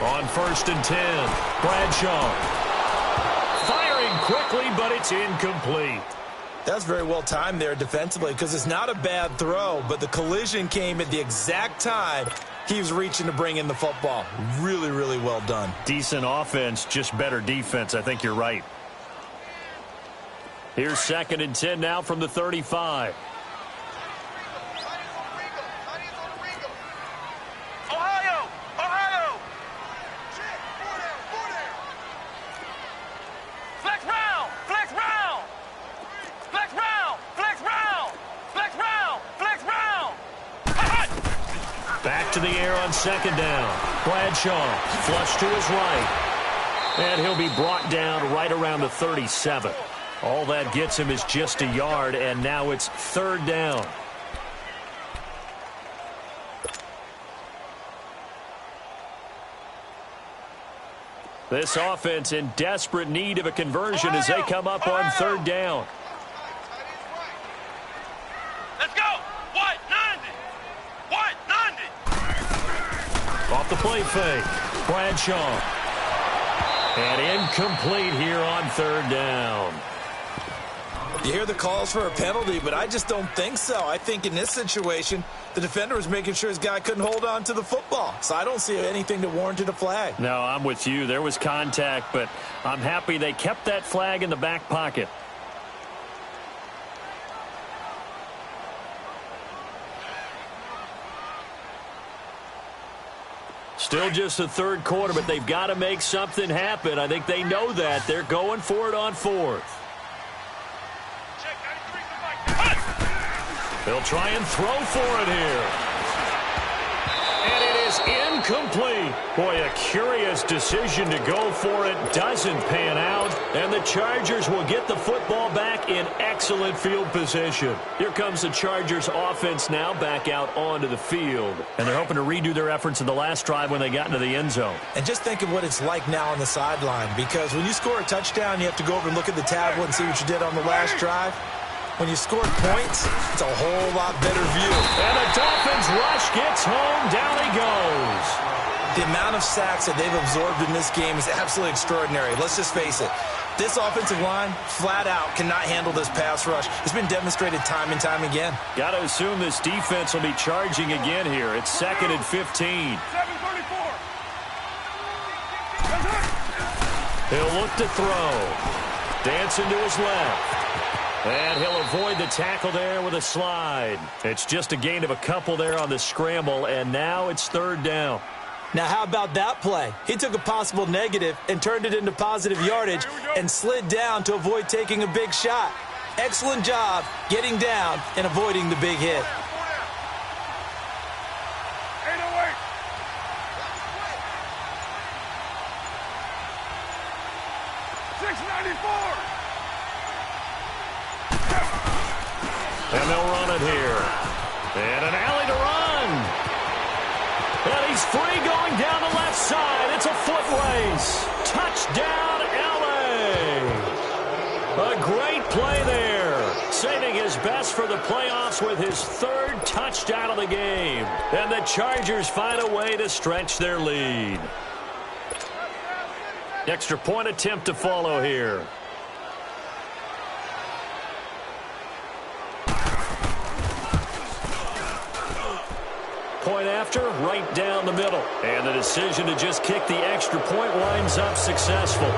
On 1st and 10, Bradshaw. Firing quickly, but it's incomplete. That's very well timed there defensively because it's not a bad throw, but the collision came at the exact time he was reaching to bring in the football. Really, really well done. Decent offense, just better defense. I think you're right. Here's 2nd and 10 now from the 35. Ohio! Flex round! Flex round! Flex round! Flex round! Flex round! Flex round! Back to the air on 2nd down. Bradshaw flush to his right. And he'll be brought down right around the 37. All that gets him is just a yard, and now it's 3rd down. This offense in desperate need of a conversion as they come up on 3rd down. Let's go! What? 90! What? 90! Off the play fake. Bradshaw. And incomplete here on 3rd down. You hear the calls for a penalty, but I just don't think so. I think in this situation, the defender was making sure his guy couldn't hold on to the football. So I don't see anything that warranted a flag. No, I'm with you. There was contact, but I'm happy they kept that flag in the back pocket. Still just the 3rd quarter, but they've got to make something happen. I think they know that. They're going for it on 4th. They'll try and throw for it here. And it is incomplete. Boy, a curious decision to go for it. Doesn't pan out. And the Chargers will get the football back in excellent field position. Here comes the Chargers offense now back out onto the field. And they're hoping to redo their efforts in the last drive when they got into the end zone. And just think of what it's like now on the sideline, because when you score a touchdown, you have to go over and look at the tablet and see what you did on the last drive. When you scored points, it's a whole lot better view. And the Dolphins rush gets home. Down he goes. The amount of sacks that they've absorbed in this game is absolutely extraordinary. Let's just face it. This offensive line, flat out, cannot handle this pass rush. It's been demonstrated time and time again. Got to assume this defense will be charging again here. It's 2nd and 15. 7:34. He'll look to throw. Dancing to his left. And he'll avoid the tackle there with a slide. It's just a gain of a couple there on the scramble, and now it's 3rd down. Now, how about that play? He took a possible negative and turned it into positive yardage and slid down to avoid taking a big shot. Excellent job getting down and avoiding the big hit. 808. $6.94. And they'll run it here. And an alley to run. And he's free going down the left side. It's a foot race. Touchdown, L.A. A great play there. Saving his best for the playoffs with his third touchdown of the game. And the Chargers find a way to stretch their lead. Extra point attempt to follow here. Point after, right down the middle. And the decision to just kick the extra point winds up successful.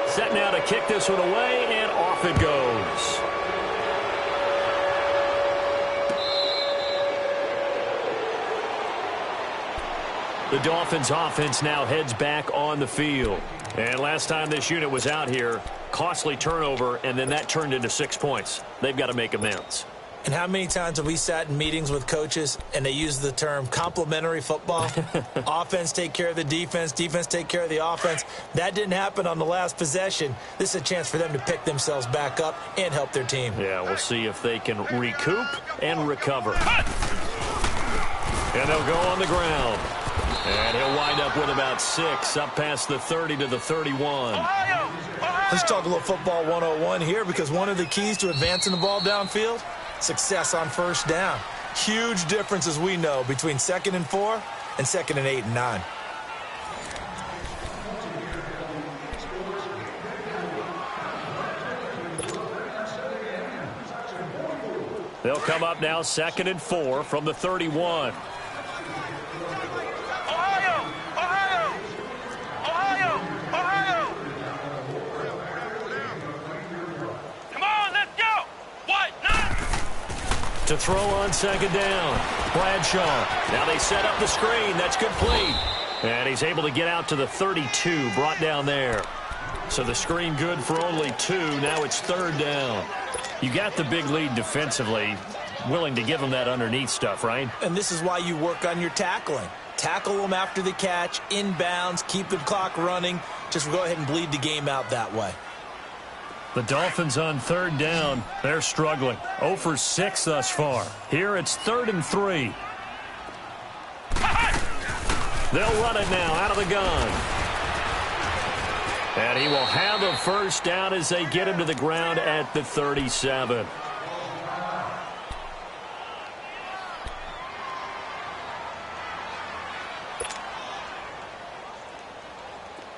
Set now to kick this one away, and off it goes. The Dolphins offense now heads back on the field. And last time this unit was out here, costly turnover, and then that turned into 6 points. They've got to make amends. And how many times have we sat in meetings with coaches and they use the term complementary football? Offense take care of the defense, defense take care of the offense. That didn't happen on the last possession. This is a chance for them to pick themselves back up and help their team. Yeah, we'll see if they can recoup and recover. And they'll go on the ground. And he'll wind up with about 6, up past the 30 to the 31. Let's talk a little football 101 here, because one of the keys to advancing the ball downfield, success on first down. Huge difference, as we know, between 2nd and 4 and 2nd and 8 and 9. They'll come up now 2nd and 4 from the 31. To throw on 2nd down. Bradshaw. Now they set up the screen. That's complete. And he's able to get out to the 32, brought down there. So the screen good for only 2. Now it's 3rd down. You got the big lead defensively. Willing to give them that underneath stuff, right? And this is why you work on your tackling. Tackle them after the catch, inbounds, keep the clock running. Just go ahead and bleed the game out that way. The Dolphins on 3rd down. They're struggling. 0 for 6 thus far. Here it's 3rd and 3. They'll run it now out of the gun. And he will have a first down as they get him to the ground at the 37.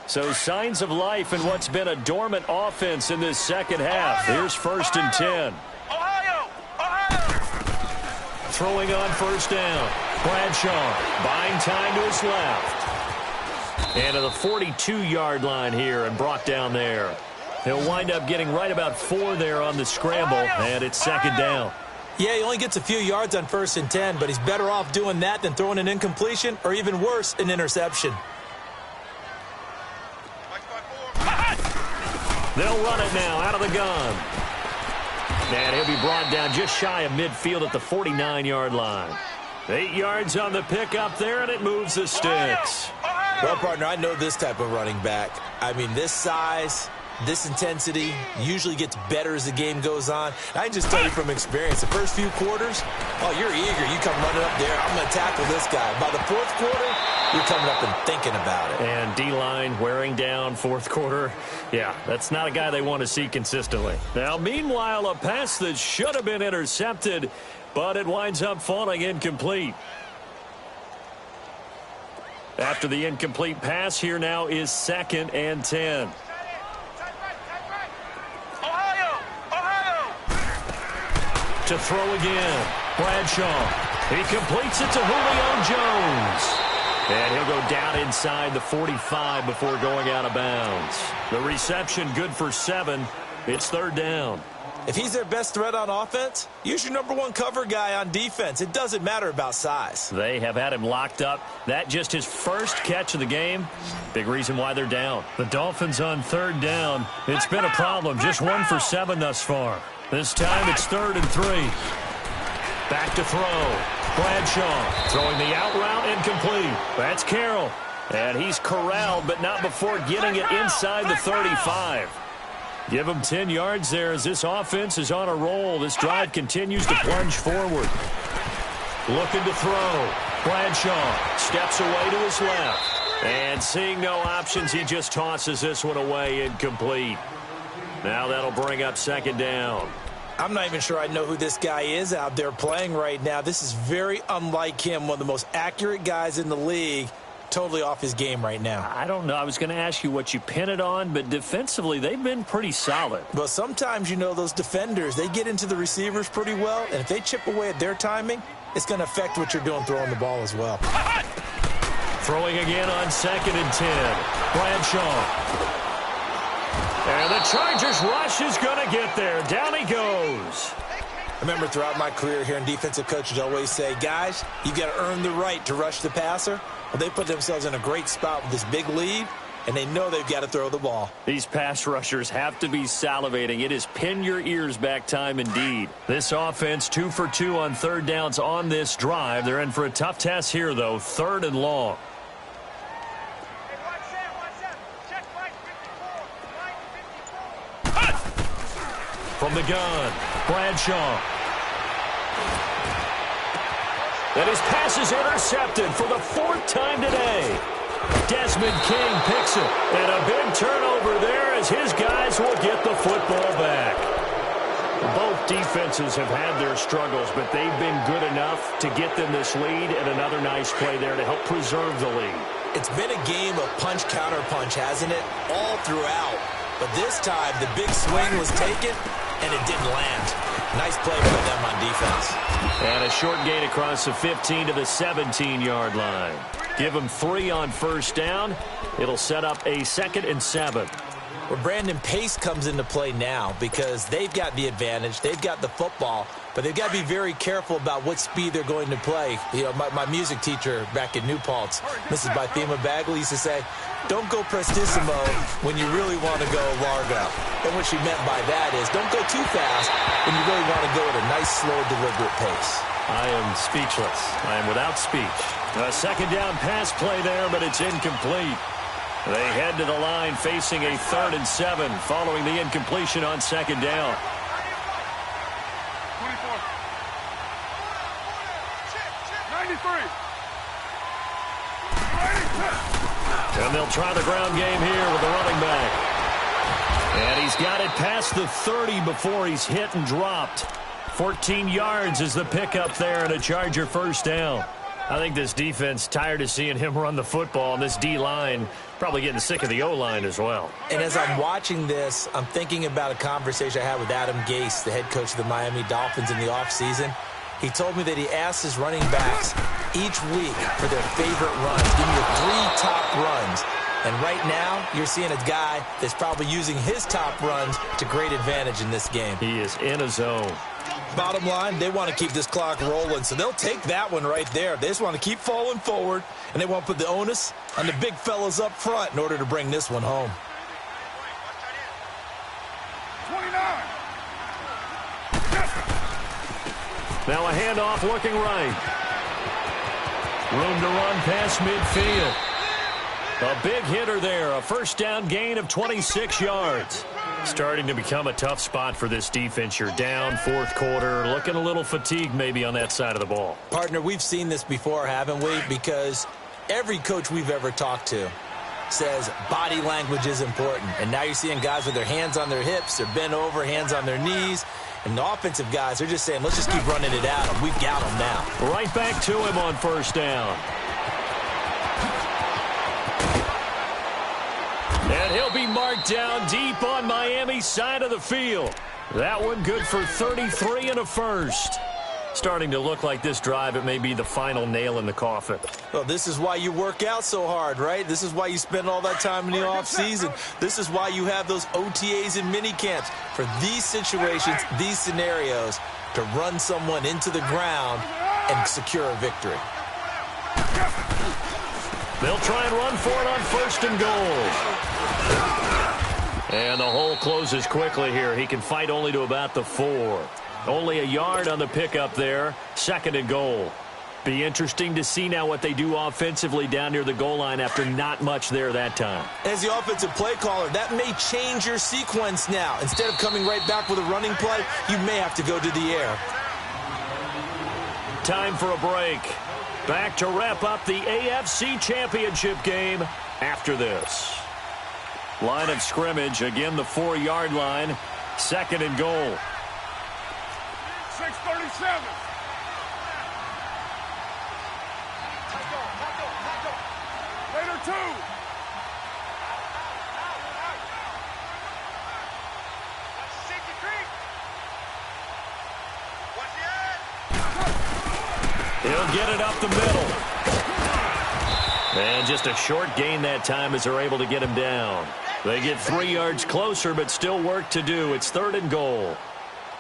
So signs of life in what's been a dormant offense in this second half. Here's 1st and 10. Throwing on 1st down. Bradshaw buying time to his left. And to the 42-yard line here and brought down there. He'll wind up getting right about 4 there on the scramble, and it's 2nd down. Yeah, he only gets a few yards on 1st and 10, but he's better off doing that than throwing an incompletion, or even worse, an interception. They'll run it now out of the gun. And he'll be brought down just shy of midfield at the 49-yard line. 8 yards on the pickup there, and it moves the sticks. Well, partner, I know this type of running back. I mean, this size, this intensity usually gets better as the game goes on. I can just tell you from experience, the first few quarters, oh, you're eager. You come running up there. I'm going to tackle this guy. By the 4th quarter, you're coming up and thinking about it. And D-line wearing down 4th quarter. Yeah, that's not a guy they want to see consistently. Now, meanwhile, a pass that should have been intercepted, but it winds up falling incomplete. After the incomplete pass, here now is 2nd and 10. To throw again. Bradshaw. He completes it to Julio Jones. And he'll go down inside the 45 before going out of bounds. The reception good for 7. It's 3rd down. If he's their best threat on offense, use your #1 cover guy on defense. It doesn't matter about size. They have had him locked up. That just his first catch of the game. Big reason why they're down. The Dolphins on 3rd down. It's been a problem. Just 1 for 7 thus far. This time it's 3rd and 3. Back to throw. Bradshaw throwing the out route incomplete. That's Carroll. And he's corralled, but not before getting it inside the 35. Give him 10 yards there as this offense is on a roll. This drive continues to plunge forward. Looking to throw. Bradshaw steps away to his left. And seeing no options, he just tosses this one away incomplete. Now that'll bring up second down. I'm not even sure I know who this guy is out there playing right now. This is very unlike him, one of the most accurate guys in the league. Totally off his game right now. I don't know. I was going to ask you what you pin it on, but defensively, they've been pretty solid. Well, sometimes, you know, those defenders, they get into the receivers pretty well, and if they chip away at their timing, it's going to affect what you're doing throwing the ball as well. Throwing again on 2nd and 10. Bradshaw. And the Chargers rush is going to get there. Down he goes. I remember throughout my career hearing defensive coaches always say, guys, you've got to earn the right to rush the passer. Well, they put themselves in a great spot with this big lead, and they know they've got to throw the ball. These pass rushers have to be salivating. It is pin your ears back time indeed. This offense 2 for 2 on 3rd downs on this drive. They're in for a tough test here, though. 3rd and long. From the gun, Bradshaw. And his pass is intercepted for the 4th time today. Desmond King picks it. And a big turnover there as his guys will get the football back. Both defenses have had their struggles, but they've been good enough to get them this lead, and another nice play there to help preserve the lead. It's been a game of punch-counter-punch, hasn't it? All throughout. But this time, the big swing was taken, and it didn't land. Nice play by them on defense. And a short gain across the 15 to the 17-yard line. Give them 3 on 1st down. It'll set up a 2nd and 7. Well, Brandon, pace comes into play now because they've got the advantage. They've got the football, but they've got to be very careful about what speed they're going to play. You know, my music teacher back in New Paltz, Mrs. Bythema Bagley, used to say, don't go prestissimo when you really want to go largo. And what she meant by that is don't go too fast when you really want to go at a nice, slow, deliberate pace. I am speechless. I am without speech. A 2nd down pass play there, but it's incomplete. They head to the line facing a 3rd and 7 following the incompletion on 2nd down. 24. 93. And they'll try the ground game here with the running back. And he's got it past the 30 before he's hit and dropped. 14 yards is the pickup there and a Charger 1st down. I think this defense tired of seeing him run the football, and this D-line probably getting sick of the O-line as well. And as I'm watching this, I'm thinking about a conversation I had with Adam Gase, the head coach of the Miami Dolphins in the offseason. He told me that he asked his running backs each week for their favorite runs. Give me your 3 top runs. And right now, you're seeing a guy that's probably using his top runs to great advantage in this game. He is in a zone. Bottom line, they want to keep this clock rolling, so they'll take that one right there. They just want to keep falling forward, and they want to put the onus on the big fellas up front in order to bring this one home. 29. Now a handoff looking right. Room to run past midfield. A big hitter there, a 1st down gain of 26 yards. Starting to become a tough spot for this defense. You're down 4th quarter, looking a little fatigued maybe on that side of the ball. Partner, we've seen this before, haven't we? Because every coach we've ever talked to says body language is important. And now you're seeing guys with their hands on their hips, they're bent over, hands on their knees. And the offensive guys, they're just saying, let's just keep running it at them. We've got them now. Right back to him on 1st down. And he'll be marked down deep on Miami's side of the field. That one good for 33 and a 1st. Starting to look like this drive, it may be the final nail in the coffin. Well, this is why you work out so hard, right? This is why you spend all that time in the offseason. This is why you have those OTAs and mini camps for these situations, these scenarios, to run someone into the ground and secure a victory. They'll try and run for it on 1st and goal. And the hole closes quickly here. He can fight only to about the 4. Only a yard on the pickup there. 2nd and goal. Be interesting to see now what they do offensively down near the goal line after not much there that time. As the offensive play caller, that may change your sequence now. Instead of coming right back with a running play, you may have to go to the air. Time for a break. Back to wrap up the AFC Championship game after this. Line of scrimmage, again the 4-yard line. 2nd and goal. 6:37. Later 2. He'll get it up the middle. And just a short gain that time as they're able to get him down. They get 3 yards closer, but still work to do. It's 3rd and goal.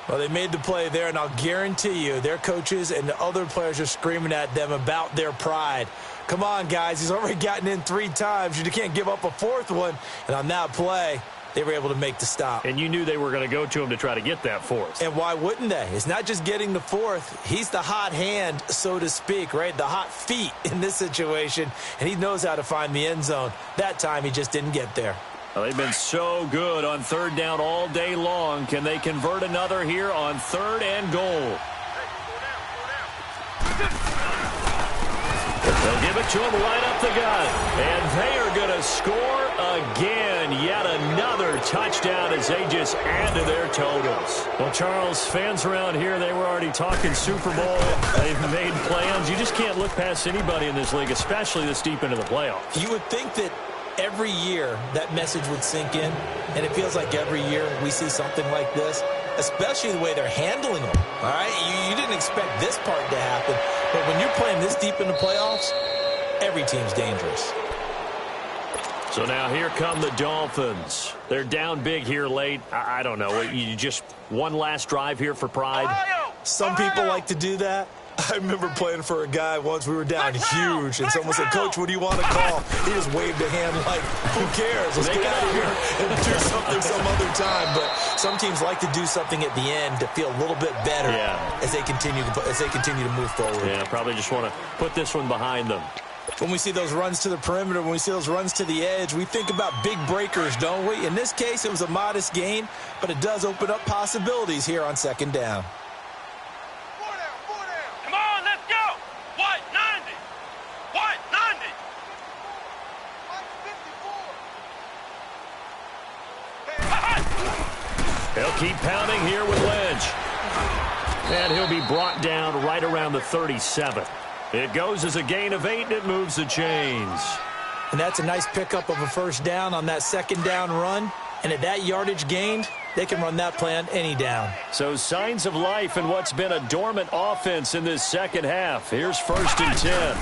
Well, they made the play there, and I'll guarantee you their coaches and the other players are screaming at them about their pride. Come on, guys. He's already gotten in 3 times. You can't give up a 4th one. And on that play, they were able to make the stop. And you knew they were going to go to him to try to get that 4th. And why wouldn't they? It's not just getting the 4th. He's the hot hand, so to speak, right? The hot feet in this situation. And he knows how to find the end zone. That time, he just didn't get there. Well, they've been so good on 3rd down all day long. Can they convert another here on 3rd and goal? They'll give it to him right up the gut. And they are going to score again. Yet another touchdown as they just add to their totals. Well, Charles, fans around here, they were already talking Super Bowl. They've made plans. You just can't look past anybody in this league, especially this deep into the playoffs. You would think that every year that message would sink in, and it feels like every year we see something like this, especially the way they're handling them. All right, you didn't expect this part to happen, but when you're playing this deep in the playoffs, every team's dangerous. So now here come the Dolphins. They're down big here late. I don't know. You just one last drive here for pride. Some people like to do that. I remember playing for a guy once. We were down huge, and someone said, "Coach, what do you want to call?" He just waved a hand like, "Who cares? Let's get out of here and do something some other time." But some teams like to do something at the end to feel a little bit better as they continue to move forward. Yeah, probably just want to put this one behind them. When we see those runs to the perimeter, when we see those runs to the edge, we think about big breakers, don't we? In this case, it was a modest gain, but it does open up possibilities here on 2nd down. Come on, let's go. White 90. White 90. They'll keep pounding here with Lynch. And he'll be brought down right around the 37. It goes as a gain of 8, and it moves the chains. And that's a nice pickup of a 1st down on that 2nd down run. And at that yardage gained, they can run that play on any down. So signs of life in what's been a dormant offense in this 2nd half. Here's 1st and 10.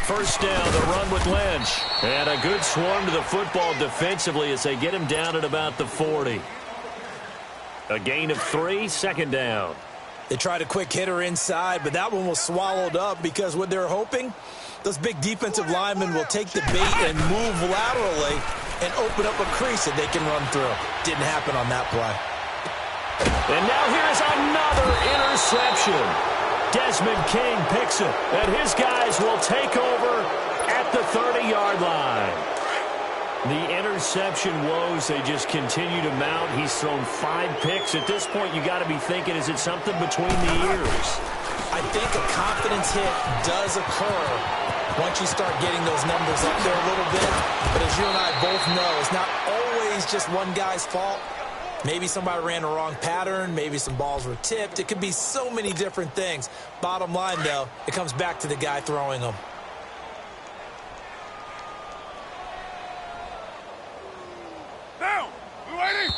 1st down, the run with Lynch. And a good swarm to the football defensively as they get him down at about the 40. A gain of 3, 2nd down. They tried a quick hitter inside, but that one was swallowed up because what they're hoping, those big defensive linemen will take the bait and move laterally and open up a crease that they can run through. Didn't happen on that play. And now here's another interception. Desmond King picks it, and his guys will take over at the 30-yard line. The interception woes, they just continue to mount. He's thrown 5 picks. At this point, you got to be thinking, is it something between the ears? I think a confidence hit does occur once you start getting those numbers up there a little bit. But as you and I both know, it's not always just one guy's fault. Maybe somebody ran a wrong pattern. Maybe some balls were tipped. It could be so many different things. Bottom line, though, it comes back to the guy throwing them. Down. We waiting.